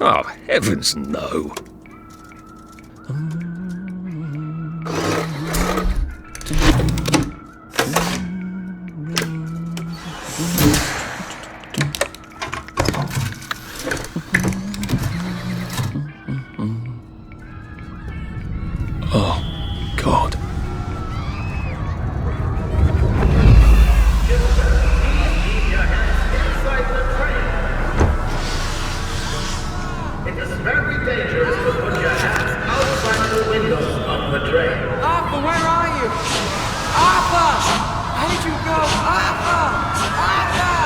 Oh, heavens no. Oh, God. It is very dangerous to put your hands outside the windows on the train. Arthur, where are you? Arthur! How did you go? Arthur! Arthur!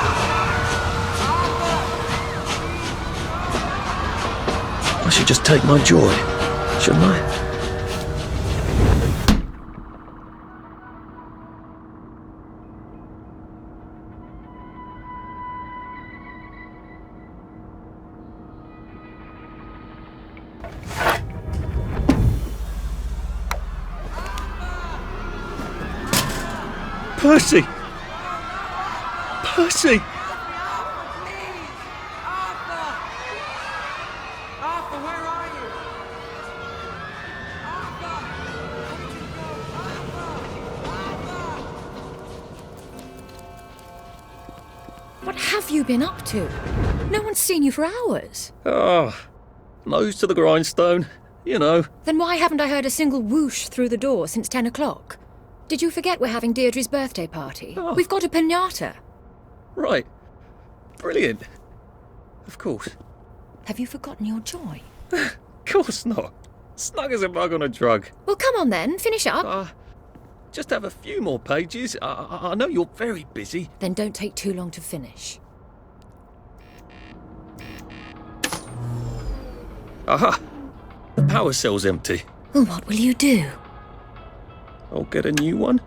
I should just take my joy, shouldn't I? Percy! Percy! Arthur! Arthur, where are you? Arthur! How did you go? Arthur! What have you been up to? No one's seen you for hours. Ah, nose to the grindstone, you know. Then why haven't I heard a single whoosh through the door since 10 o'clock? Did you forget we're having Deirdre's birthday party? Oh. We've got a piñata. Right. Brilliant. Of course. Have you forgotten your joy? Of course not. Snug as a bug on a drug. Well, come on then, finish up. Just have a few more pages. I know you're very busy. Then don't take too long to finish. Aha! The power cell's empty. Well, what will you do? I'll get a new one.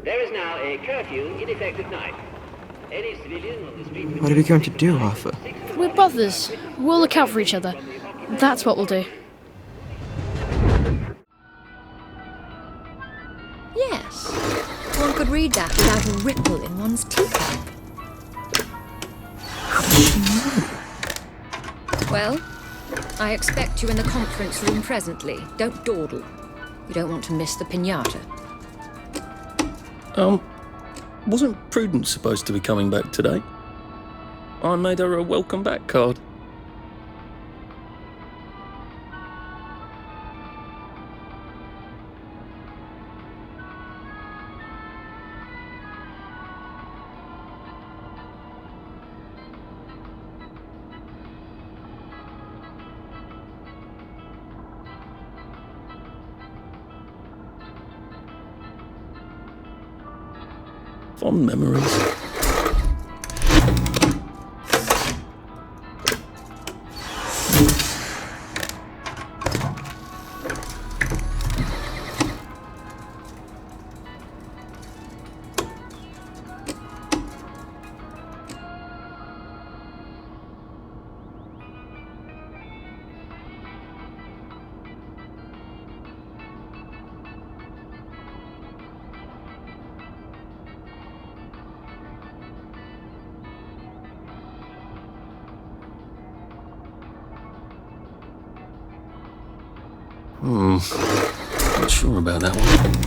There is now a curfew in effect at night. Any civilian on the street... What are we going to do, Arthur? We're brothers. We'll look out for each other. That's what we'll do. Yes. One could read that without a ripple in one's teacup. How does she know? Well, I expect you in the conference room presently. Don't dawdle. You don't want to miss the piñata. Wasn't Prudence supposed to be coming back today? I made her a welcome back card. Fond memories. Not sure about that one.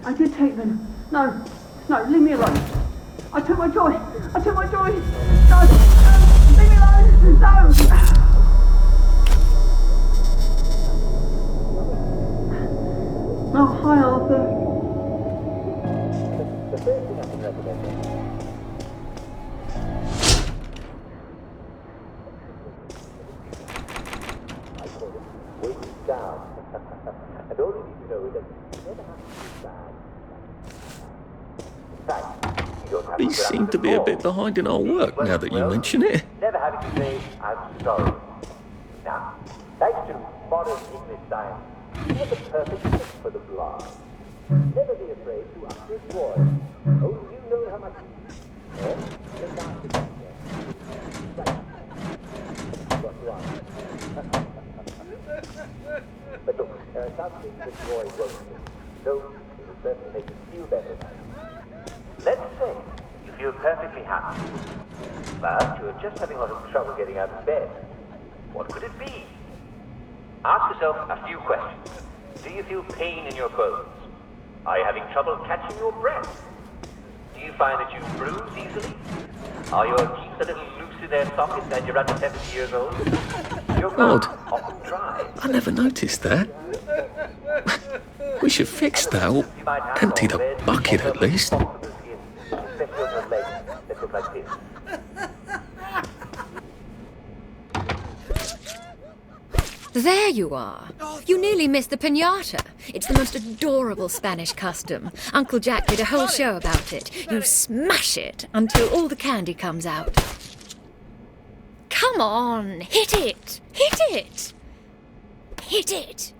I did take them. No, leave me alone. I took my joy. No, leave me alone. No. Oh, hi, Arthur. The first thing I can recommend is I call it waiting down. And all you need to know is that you never have to be bad. In fact, you don't have to We go seem out to be a the bit behind in our work now that you mention it. Never having to say, I'm sorry. Now, thanks to modern English science, you have the perfect fit for the blog. Never be afraid to up your voice. Oh, you know how much you look after yourself. Right. What you are. But look, there are some things that Roy won't do. Those will certainly make you feel better. Let's say you feel perfectly happy, but you're just having a lot of trouble getting out of bed. What could it be? Ask yourself a few questions. Do you feel pain in your bones? Are you having trouble catching your breath? Do you find that you bruise easily? Are your teeth a little loose in their sockets and you're under 70 years old? Your mouth Odd. often dry. I never noticed that. We should fix that, or You might have empty the red bucket or at least. spots on the skin, especially on your legs that look like this. There you are. You nearly missed the piñata. It's the most adorable Spanish custom. Uncle Jack did a whole show about it. You smash it until all the candy comes out. Come on, hit it! Hit it! Hit it!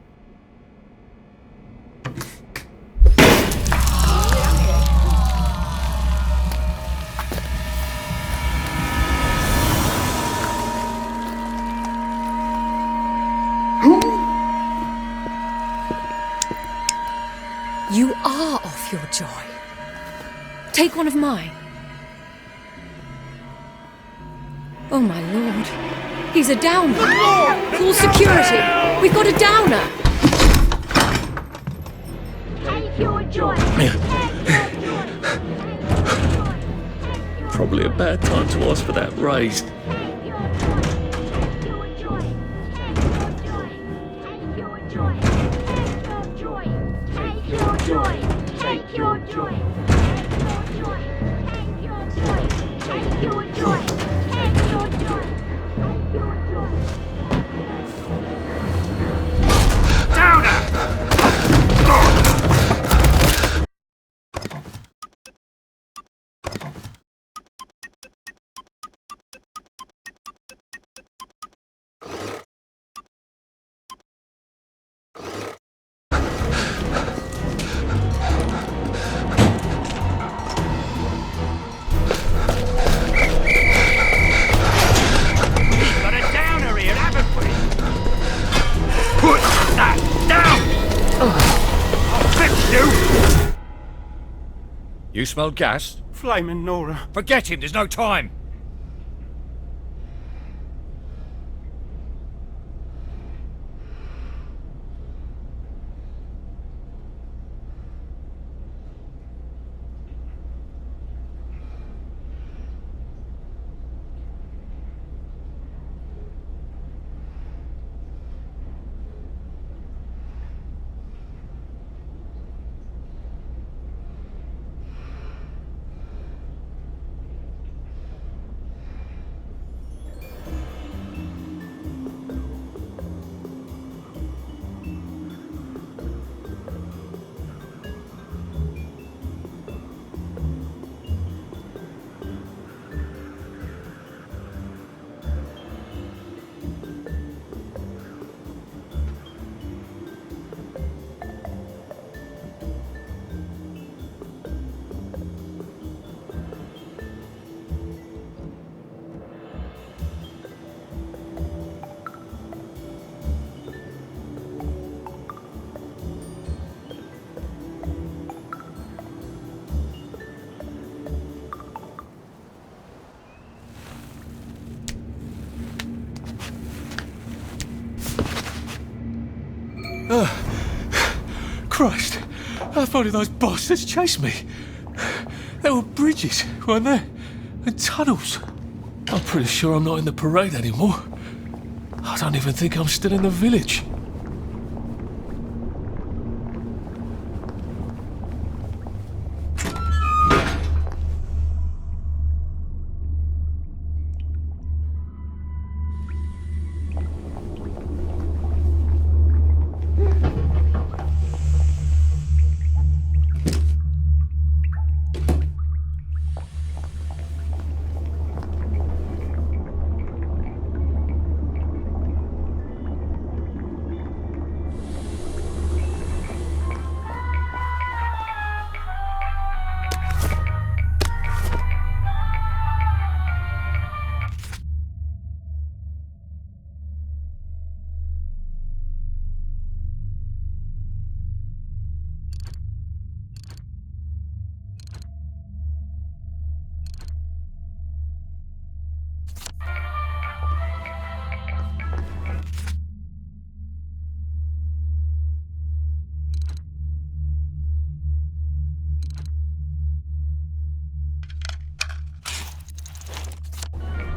You are off your joy. Take one of mine. Oh my lord. He's a downer. Call security. We've got a downer. Take your joy. Probably a bad time to ask for that raised. You smell gas? Flaming Nora. Forget him, there's no time. Christ. I thought those bastards chased me. There were bridges, weren't there? And tunnels. I'm pretty sure I'm not in the parade anymore. I don't even think I'm still in the village.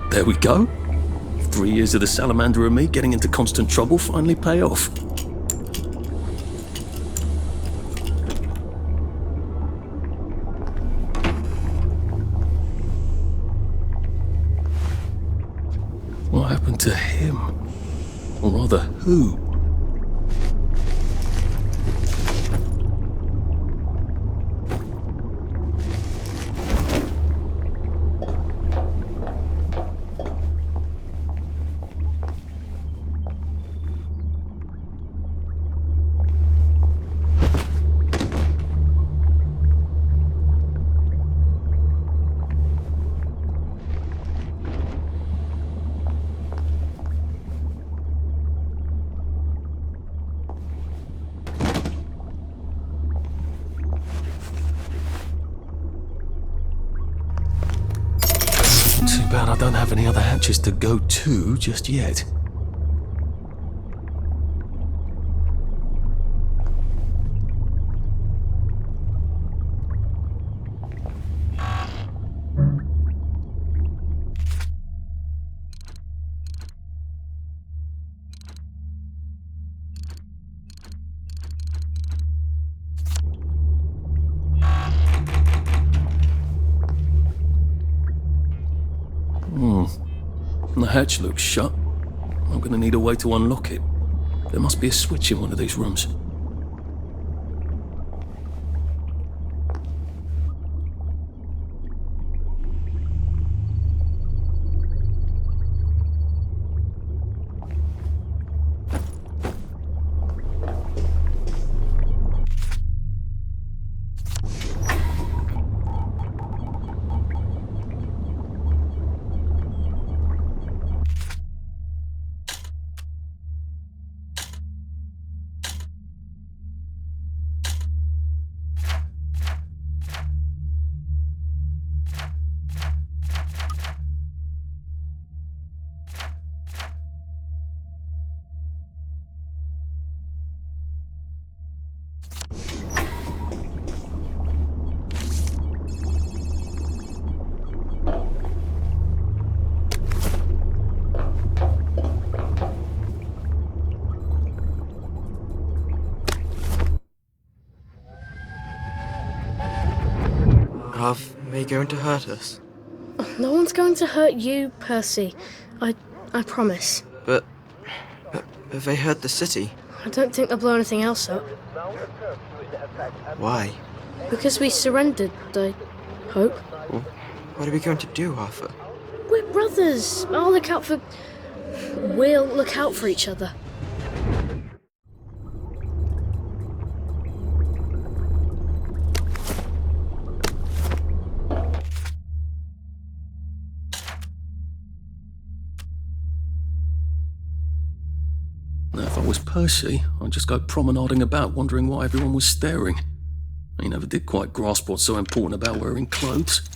There we go. 3 years of the salamander and me getting into constant trouble finally pay off. What happened to him? Or rather, who? Too bad I don't have any other hatches to go to just yet. The hatch looks shut. I'm gonna need a way to unlock it. There must be a switch in one of these rooms. Are they going to hurt us? No one's going to hurt you, Percy. I promise. But have they hurt the city? I don't think they'll blow anything else up. Why? Because we surrendered, I hope. Well, what are we going to do, Arthur? We're brothers. We'll look out for each other. Now, if I was Percy, I'd just go promenading about, wondering why everyone was staring. He never did quite grasp what's so important about wearing clothes.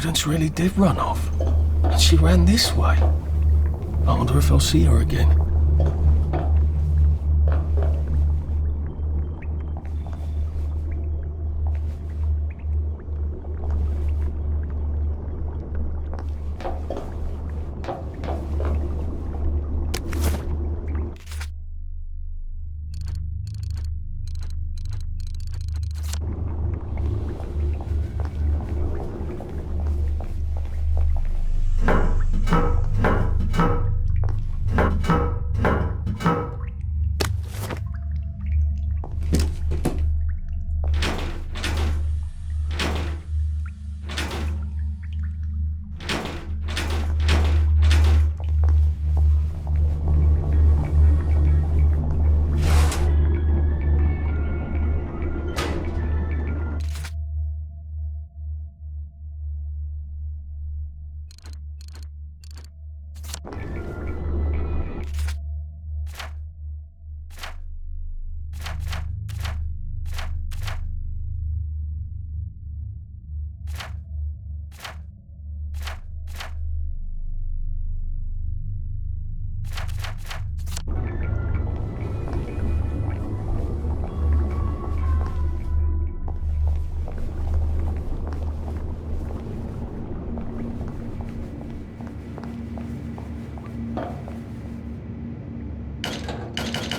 ambulance really did run off. And she ran this way. I wonder if I'll see her again.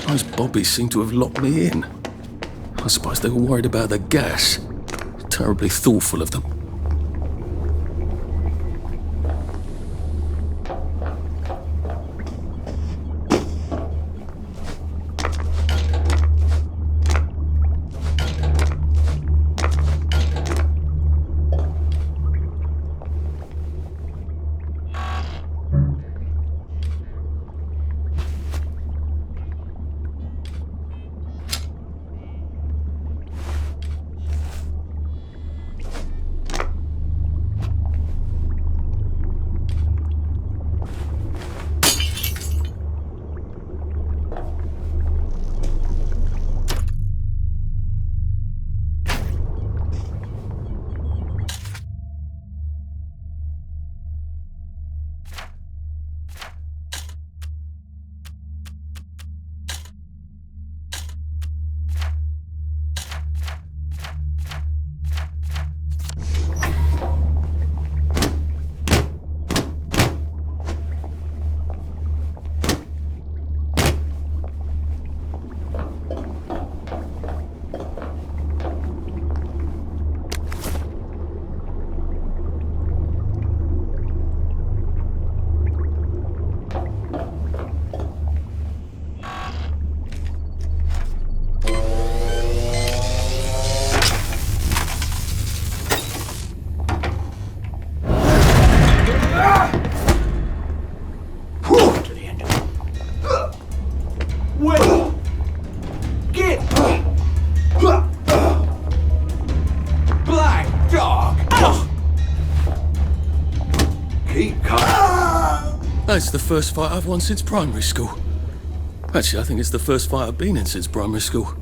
Those bobbies seem to have locked me in. I suppose they were worried about the gas. Terribly thoughtful of them. That's the first fight I've won since primary school. Actually, I think it's the first fight I've been in since primary school.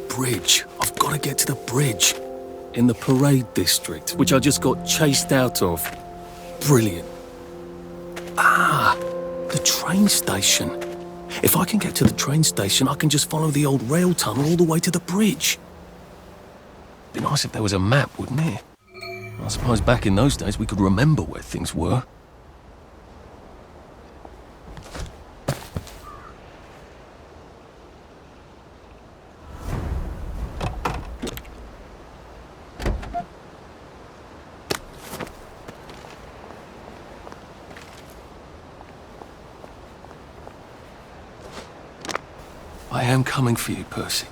Bridge. I've got to get to the bridge. In the parade district, which I just got chased out of. Brilliant. Ah, the train station. If I can get to the train station, I can just follow the old rail tunnel all the way to the bridge. Be nice if there was a map, wouldn't it? I suppose back in those days we could remember where things were. I am coming for you, Percy.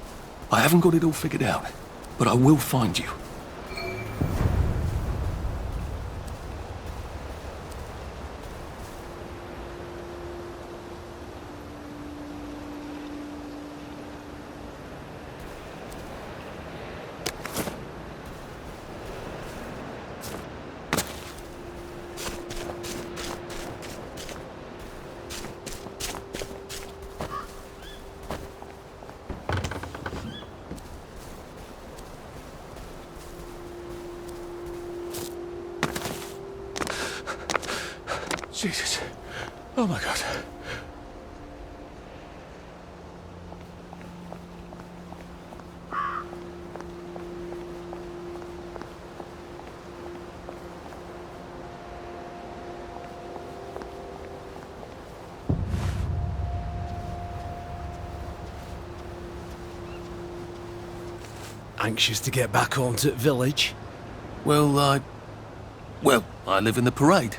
I haven't got it all figured out, but I will find you. Jesus. Oh my God. Anxious to get back home to the village? Well, I live in the parade.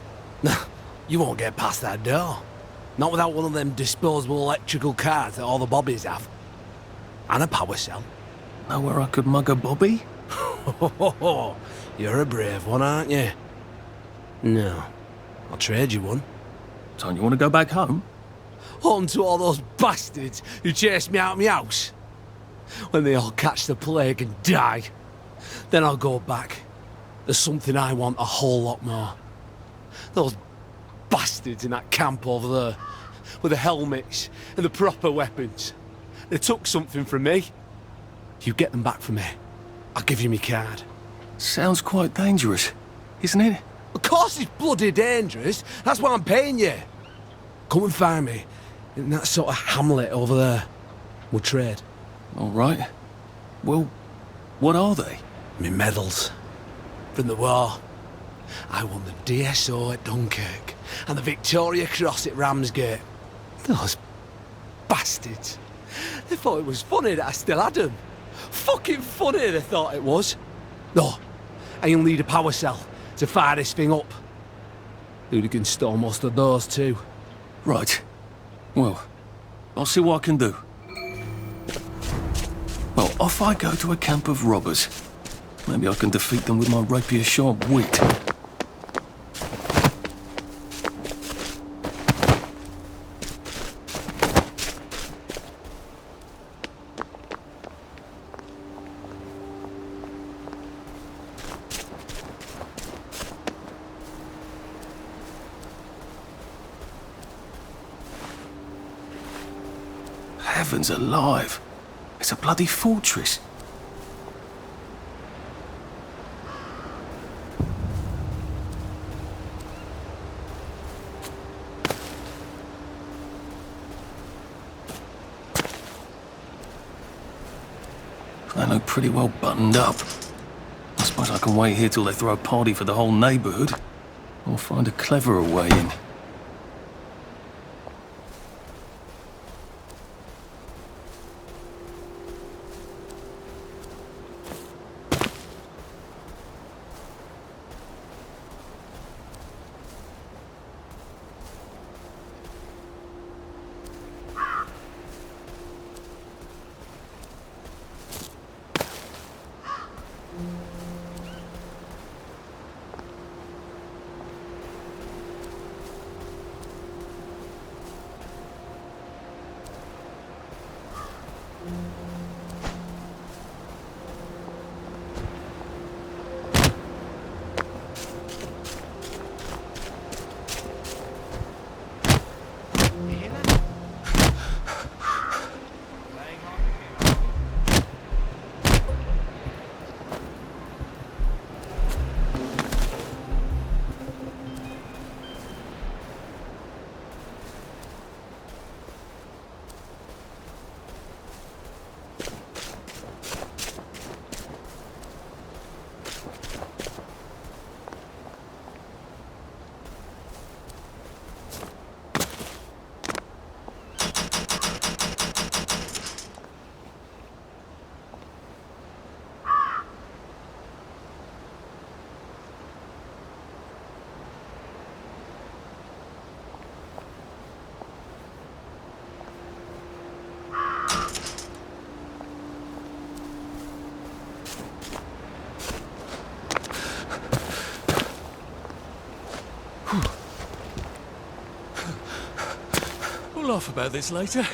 You won't get past that door. Not without one of them disposable electrical cars that all the bobbies have. And a power cell. Know where I could mug a bobby? You're a brave one, aren't you? No. I'll trade you one. Don't you want to go back home? Home to all those bastards who chased me out of my house. When they all catch the plague and die, then I'll go back. There's something I want a whole lot more. Those bastards in that camp over there, with the helmets and the proper weapons. They took something from me. You get them back from me, I'll give you my card. Sounds quite dangerous, isn't it? Of course it's bloody dangerous. That's why I'm paying you. Come and find me in that sort of hamlet over there. We'll trade. All right. Well, what are they? Me medals. From the war. I won the DSO at Dunkirk and the Victoria Cross at Ramsgate. Those bastards. They thought it was funny that I still had them. Fucking funny they thought it was. No, I'll need a power cell to fire this thing up. Hooligans stole most of those too. Right. Well, I'll see what I can do. Well, off I go to a camp of robbers. Maybe I can defeat them with my rapier-sharp wit. Heavens alive! It's a bloody fortress. They look pretty well buttoned up. I suppose I can wait here till they throw a party for the whole neighbourhood. Or find a cleverer way in. We'll laugh about this later.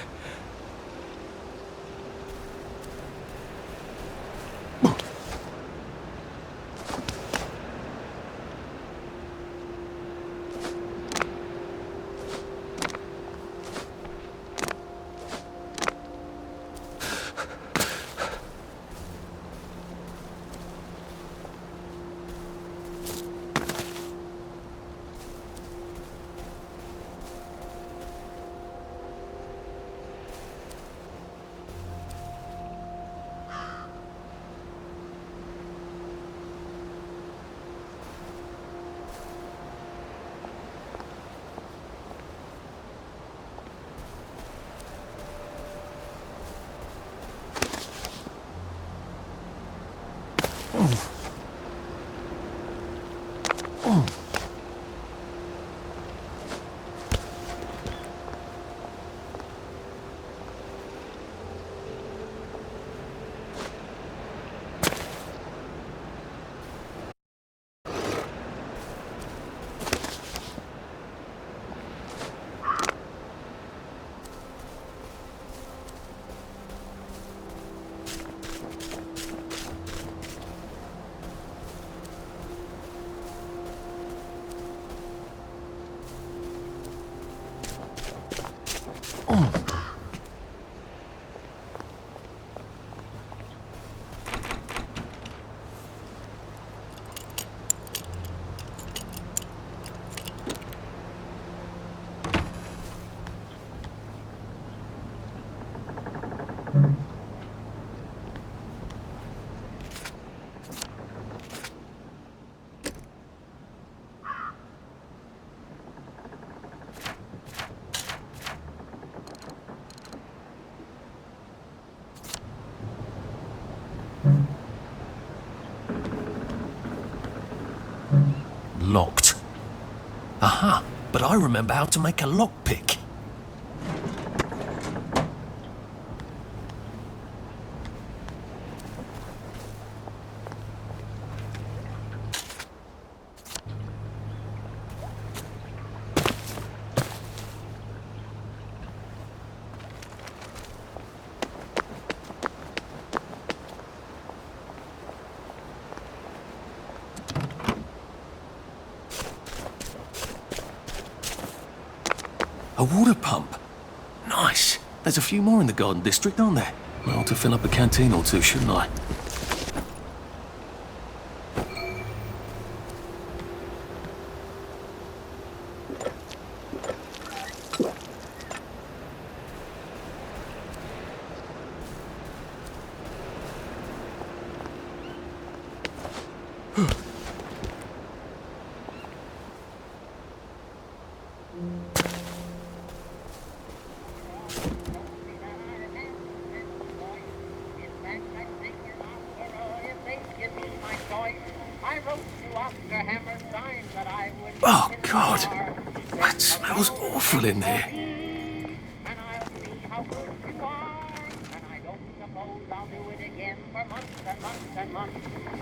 locked. Aha, but I remember how to make a lockpick. A water pump. Nice. There's a few more in the Garden District, aren't there? I ought to fill up a canteen or two, shouldn't I? Oh, God. That smells awful in there.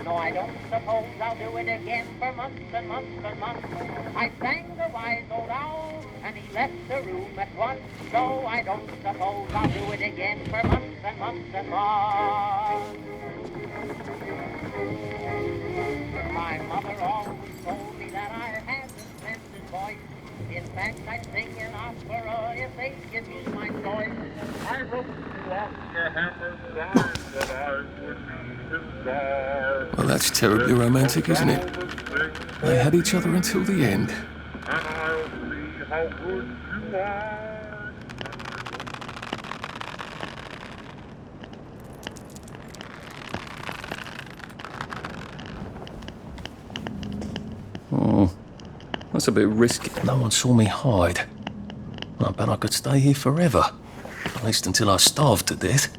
No, I don't suppose I'll do it again for months and months and months. I sang the wise old owl, and he left the room at once. So I don't suppose I'll do it again for months and months and months. My mother always told me that I had a splendid voice. In fact, I'd sing an opera if they'd give me my choice. I wrote to Oscar Hammerstein that I would be his boy. Well, that's terribly romantic, isn't it? They had each other until the end. And I'll see how good you are. Oh, that's a bit risky. No one saw me hide. I bet I could stay here forever. At least until I starved to death.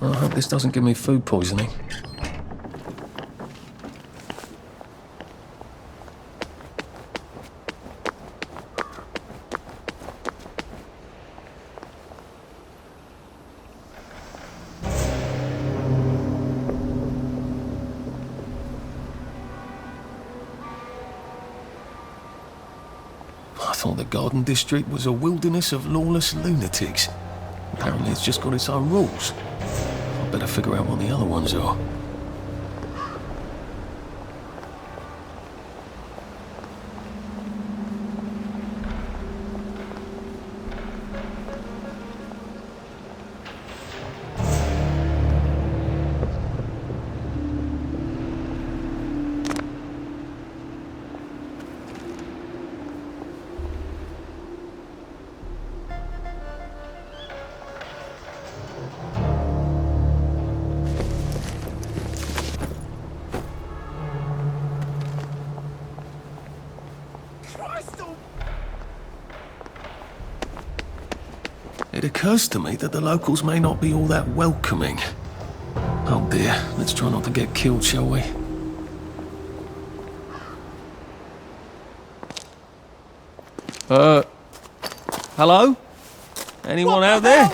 I hope this doesn't give me food poisoning. I thought the Garden District was a wilderness of lawless lunatics. Apparently it's just got its own rules. Better figure out what the other ones are. It occurs to me that the locals may not be all that welcoming. Oh dear, let's try not to get killed, shall we? Hello? Anyone out there?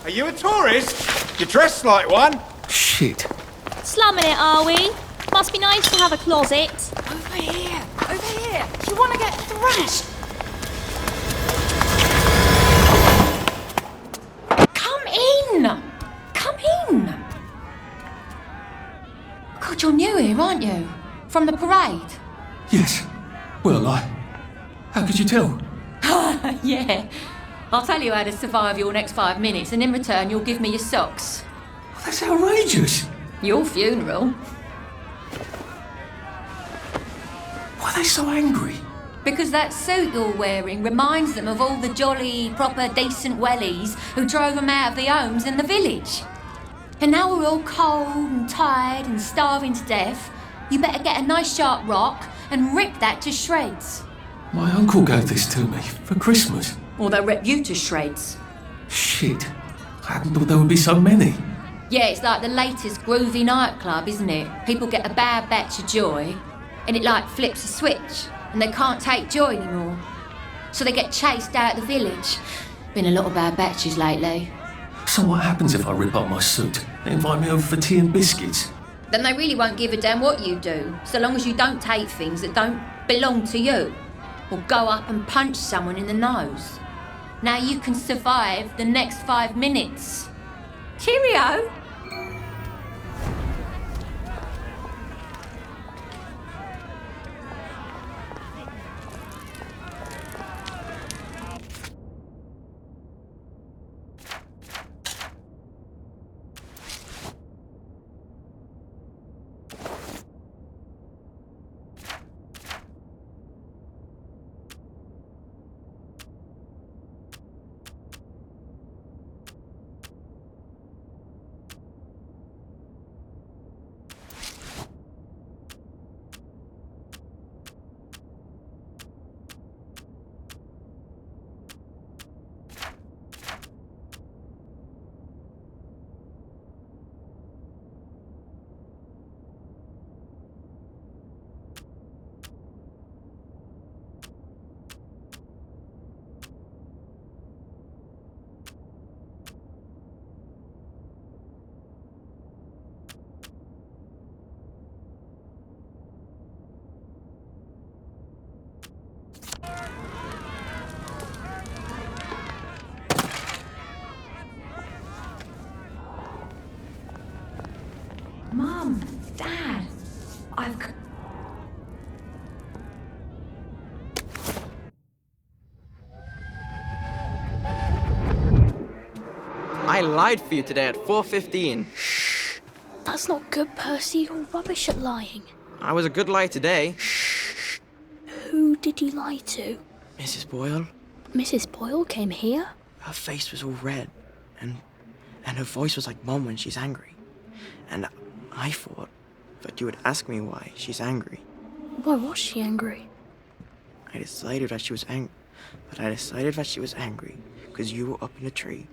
Are you a tourist? You're dressed like one. Shit. Slumming it, are we? Must be nice to have a closet. Over here! Over here! You want to get thrashed? Come in! Come in! God, you're new here, aren't you? From the parade? Yes. Well, how could you tell? Yeah. I'll tell you how to survive your next 5 minutes, and in return, you'll give me your socks. That's outrageous. Your funeral. Why are they so angry? Because that suit you're wearing reminds them of all the jolly, proper, decent wellies who drove them out of their homes in the village. And now we're all cold and tired and starving to death. You better get a nice sharp rock and rip that to shreds. My uncle gave this to me for Christmas. Or they'll rip you to shreds. Shit. I hadn't thought there would be so many. Yeah, it's like the latest groovy nightclub, isn't it? People get a bad batch of joy, and it like flips a switch, and they can't take joy anymore. So they get chased out of the village. Been a lot of bad batches lately. So what happens if I rip up my suit? They invite me over for tea and biscuits. Then they really won't give a damn what you do, so long as you don't take things that don't belong to you. Or go up and punch someone in the nose. Now you can survive the next 5 minutes. Cheerio! Mum, Dad, I lied for you today at 4:15. That's not good, Percy. You're rubbish at lying. I was a good liar today. Who did you lie to? Mrs. Boyle, Mrs. Boyle came here? her face was all red, and her voice was like Mom when she's angry. And I thought that you would ask me why she's angry. Why was she angry? I decided that she was angry because you were up in a tree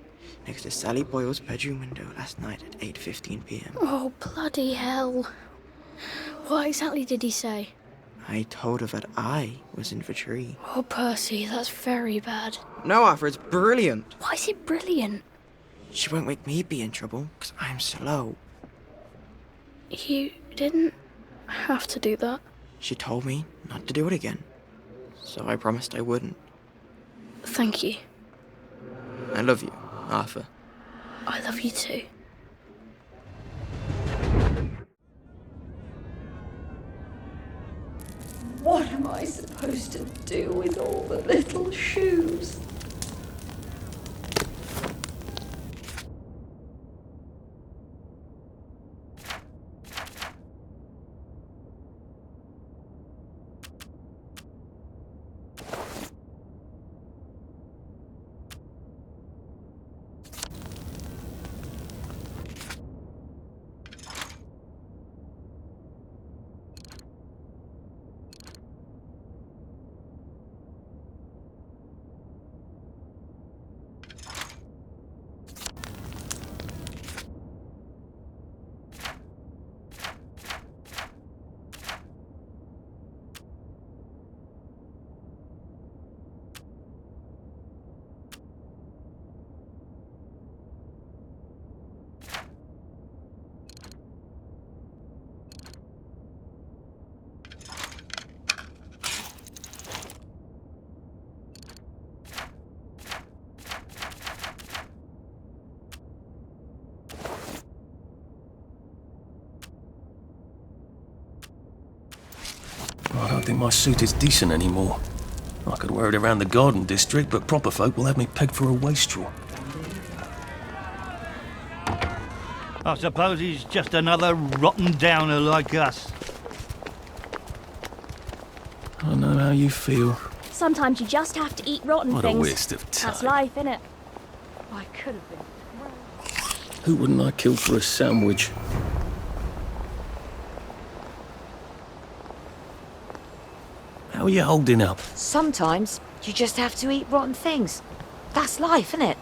next to Sally Boyle's bedroom window last night at 8:15 p.m. Oh, bloody hell. What exactly did he say? I told her that I was in the tree. Oh, Percy, that's very bad. No, Arthur, it's brilliant. Why is it brilliant? She won't make me be in trouble because I'm slow. You didn't have to do that. She told me not to do it again, so I promised I wouldn't. Thank you. I love you, Arthur. I love you too. What am I supposed to do with all the little shoes? I don't think my suit is decent anymore. I could wear it around the garden district, but proper folk will have me pegged for a wastrel. I suppose he's just another rotten downer like us. I know how you feel. Sometimes you just have to eat rotten What a things. waste of time. That's life, innit? I could have been. Who wouldn't I kill for a sandwich? How are you holding up? Sometimes you just have to eat rotten things. That's life, innit?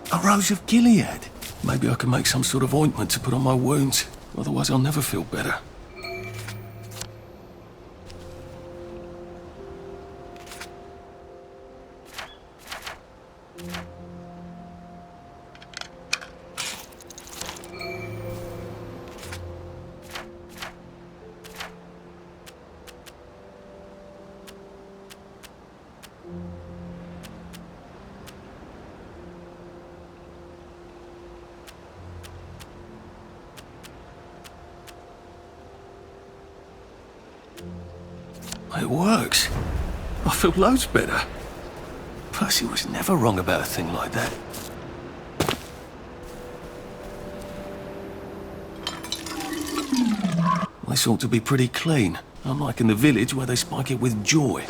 A Rose of Gilead. Maybe I can make some sort of ointment to put on my wounds. Otherwise I'll never feel better. It works. I feel loads better. Percy was never wrong about a thing like that. This ought to be pretty clean, unlike in the village where they spike it with joy.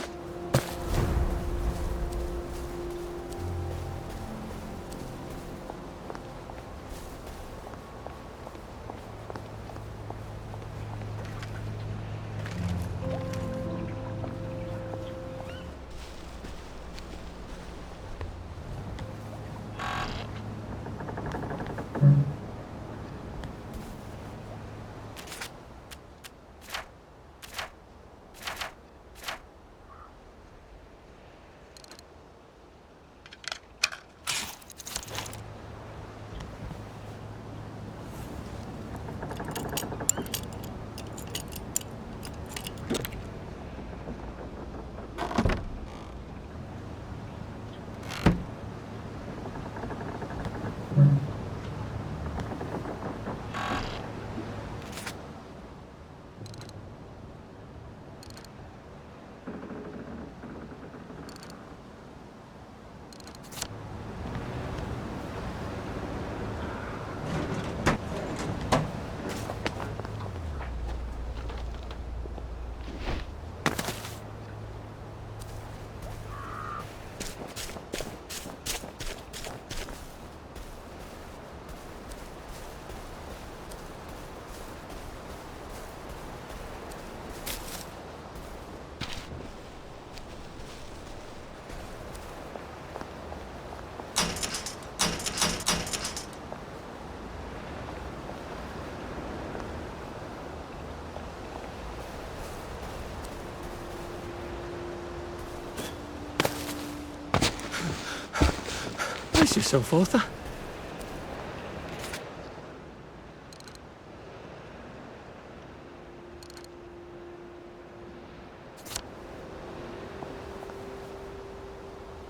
Brace yourself, Arthur.